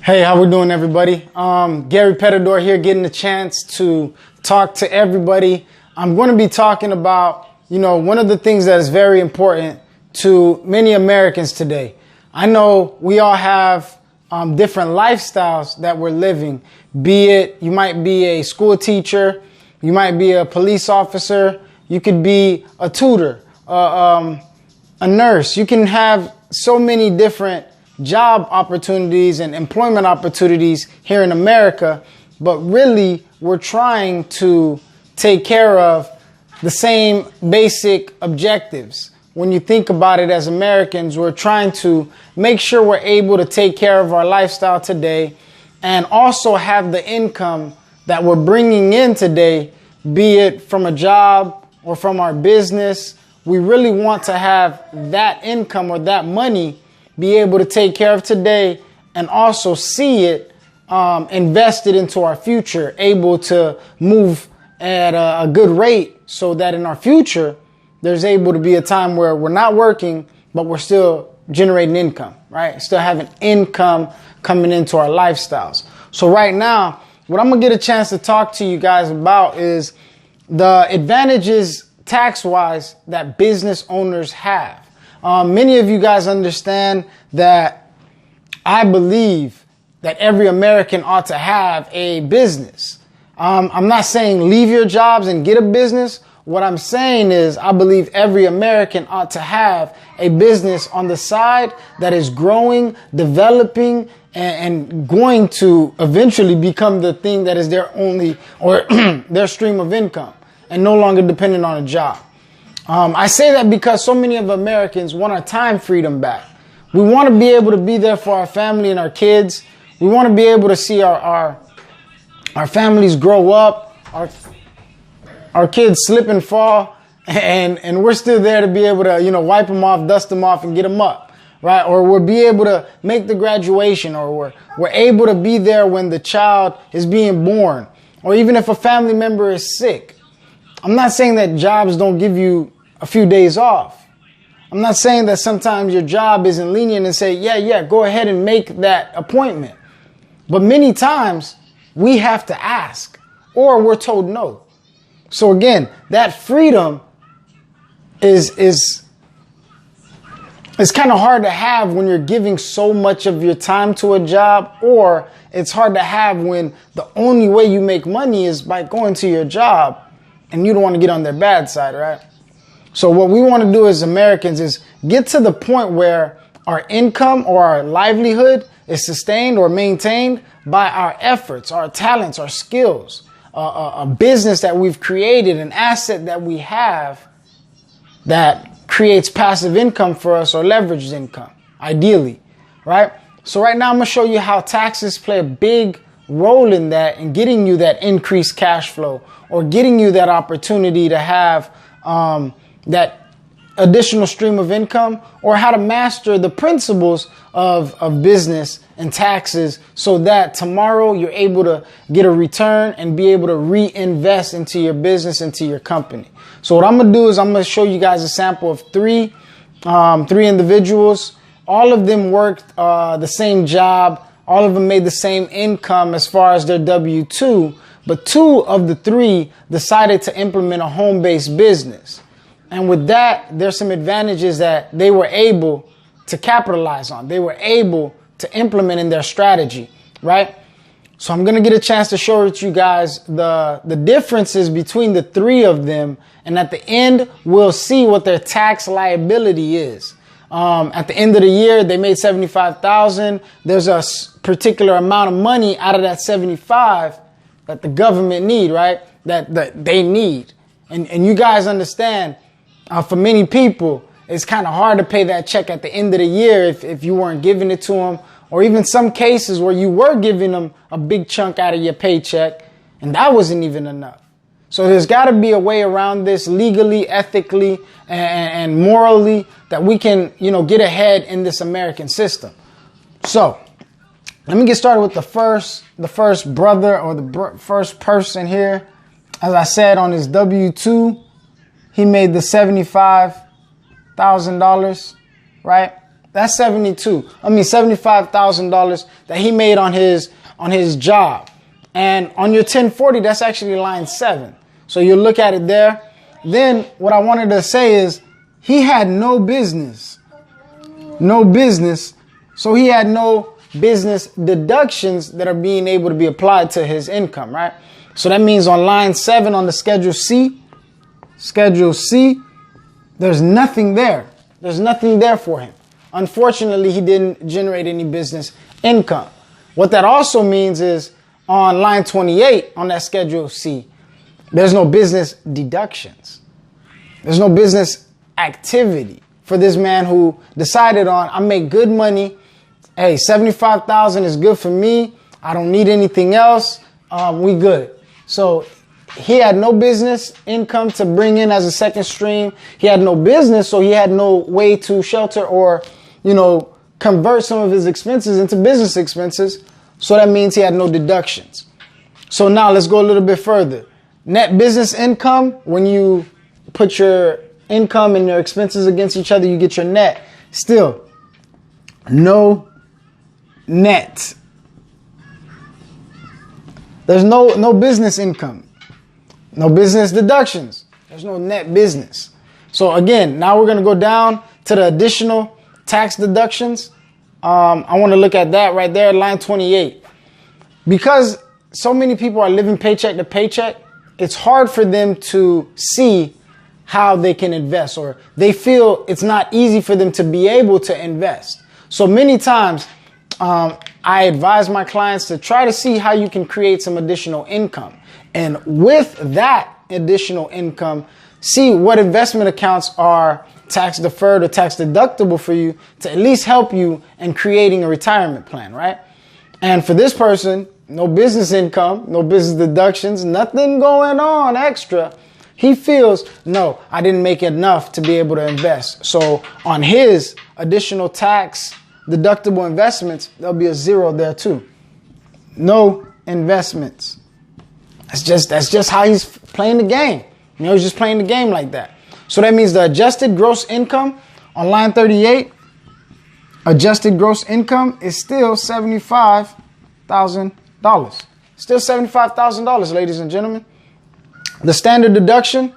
Hey, how we doing, everybody? Gary Petador here, getting the chance to talk to everybody. I'm going to be talking about, one of the things that is very important to many Americans today. I know we all have different lifestyles that we're living, be it you might be a school teacher, you might be a police officer, you could be a tutor, a nurse. You can have so many different job opportunities and employment opportunities here in America, but really we're trying to take care of the same basic objectives. When you think about it, as Americans, we're trying to make sure we're able to take care of our lifestyle today and also have the income that we're bringing in today, be it from a job or from our business. We really want to have that income or that money be able to take care of today and also see it invested into our future, able to move at a good rate so that in our future, there's able to be a time where we're not working, but we're still generating income, right? Still having income coming into our lifestyles. So right now, what I'm going to get a chance to talk to you guys about is the advantages tax-wise that business owners have. Many of you guys understand that I believe that every American ought to have a business. I'm not saying leave your jobs and get a business. What I'm saying is I believe every American ought to have a business on the side that is growing, developing, and going to eventually become the thing that is their only or their stream of income and no longer dependent on a job. I say that because so many of Americans want our time freedom back. We want to be able to be there for our family and our kids. We want to be able to see our families grow up, our kids slip and fall, and we're still there to be able to, wipe them off, dust them off, and get them up, right? Or we'll be able to make the graduation, or we're able to be there when the child is being born, or even if a family member is sick. I'm not saying that jobs don't give you a few days off. I'm not saying that sometimes your job isn't lenient and say, yeah, go ahead and make that appointment. But many times we have to ask or we're told no. So again, that freedom is kind of hard to have when you're giving so much of your time to a job, or it's hard to have when the only way you make money is by going to your job and you don't want to get on their bad side, right? So what we want to do as Americans is get to the point where our income or our livelihood is sustained or maintained by our efforts, our talents, our skills, a business that we've created, an asset that we have that creates passive income for us or leveraged income, ideally, right? So right now I'm going to show you how taxes play a big role in that and getting you that increased cash flow or getting you that opportunity to have that additional stream of income, or how to master the principles of business and taxes so that tomorrow you're able to get a return and be able to reinvest into your business, into your company. So what I'm going to do is I'm going to show you guys a sample of three individuals. All of them worked the same job. All of them made the same income as far as their W-2, but two of the three decided to implement a home-based business. And with that, there's some advantages that they were able to capitalize on. They were able to implement in their strategy, right? So I'm going to get a chance to show you guys the differences between the three of them. And at the end, we'll see what their tax liability is. At the end of the year, they made $75,000. There's a particular amount of money out of that 75 that the government need, right? That they need. And you guys understand, for many people, it's kind of hard to pay that check at the end of the year if you weren't giving it to them, or even some cases where you were giving them a big chunk out of your paycheck and that wasn't even enough. So there's got to be a way around this legally, ethically, and morally that we can, get ahead in this American system. So let me get started with the first brother or the first person here. As I said, on his W-2, he made the $75,000, right? That's $75,000 that he made on his job. And on your 1040, that's actually line 7. So you look at it there. Then what I wanted to say is he had no business. No business. So he had no business deductions that are being able to be applied to his income, right? So that means on line 7 on the Schedule C, there's nothing there. There's nothing there for him. Unfortunately, he didn't generate any business income. What that also means is on line 28 on that Schedule C, there's no business deductions. There's no business activity for this man who decided on, I make good money. Hey, 75,000 is good for me. I don't need anything else. We good. So he had no business income to bring in as a second stream. He had no business, so he had no way to shelter or, convert some of his expenses into business expenses. So that means he had no deductions. So now let's go a little bit further. Net business income, when you put your income and your expenses against each other, you get your net. Still, no net. There's no business income. No business deductions. There's no net business. So again, now we're going to go down to the additional tax deductions. I want to look at that right there, line 28. Because so many people are living paycheck to paycheck, it's hard for them to see how they can invest, or they feel it's not easy for them to be able to invest. So many times, I advise my clients to try to see how you can create some additional income. And with that additional income, see what investment accounts are tax deferred or tax deductible for you to at least help you in creating a retirement plan, right? And for this person, no business income, no business deductions, nothing going on extra. He feels, no, I didn't make enough to be able to invest. So on his additional tax deductible investments, there'll be a 0 there too. No investments. That's just how he's playing the game. He's just playing the game like that. So that means the adjusted gross income on line 38, adjusted gross income is still $75,000. Still $75,000, ladies and gentlemen. The standard deduction